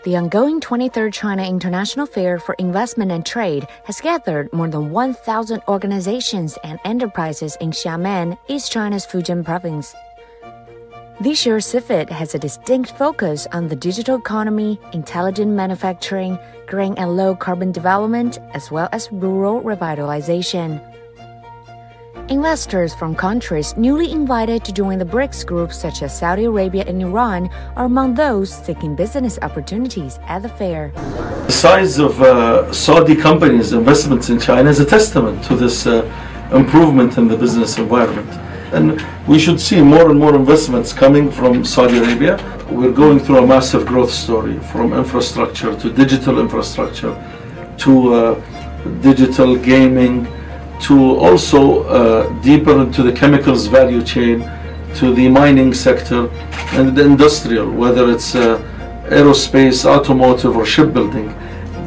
The ongoing 23rd China International Fair for Investment and Trade has gathered more than 1,000 organizations and enterprises in Xiamen, East China's Fujian province. This year's CIFIT has a distinct focus on the digital economy, intelligent manufacturing, green and low-carbon development, as well as rural revitalization. Investors from countries newly invited to join the BRICS group, such as Saudi Arabia and Iran, are among those seeking business opportunities at the fair. The size of Saudi companies' investments in China is a testament to this improvement in the business environment. And we should see more and more investments coming from Saudi Arabia. We're going through a massive growth story, from infrastructure to digital infrastructure to digital gaming, to also deeper into the chemicals value chain, to the mining sector and the industrial, whether it's aerospace, automotive or shipbuilding.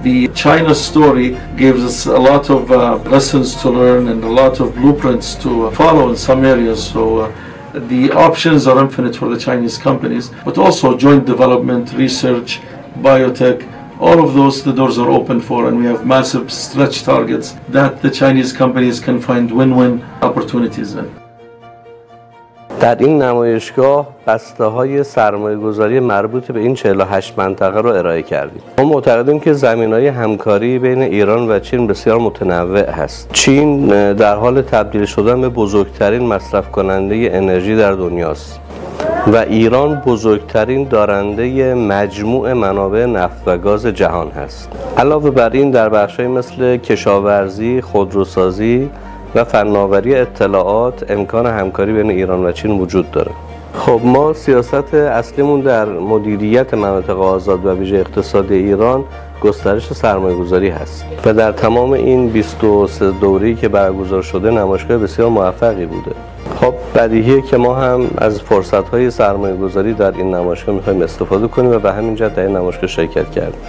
The China story gives us a lot of lessons to learn and a lot of blueprints to follow in some areas. So the options are infinite for the Chinese companies, but also joint development, research, biotech, all of those, the doors are open for, and we have massive stretch targets that the Chinese companies can find win-win opportunities in. در این نمایشگاه بسته‌های سرمایه‌گذاری مربوط به این 48 منطقه رو ارائه کردیم. ما معتقدیم که زمینه‌های همکاری بین ایران و چین بسیار متنوع هست. چین در حال تبدیل شدن به بزرگترین مصرف کننده انرژی در دنیاست و ایران بزرگترین دارنده مجموع منابع نفت و گاز جهان هست. علاوه بر این در بخش‌های مثل کشاورزی، خودروسازی و فناوری اطلاعات امکان همکاری بین ایران و چین وجود داره. خب ما سیاست اصلیمون در مدیریت مناطق آزاد و ویژه اقتصادی ایران گسترش سرمایه‌گذاری هست و در تمام این 23 دوره‌ای که برگزار شده نمایشگاه بسیار موفقی بوده. خب بدیهیه که ما هم از فرصت‌های سرمایه‌گذاری در این نمایشگاه می‌خوایم استفاده کنیم و به همین جهت در این نمایشگاه شرکت کردیم.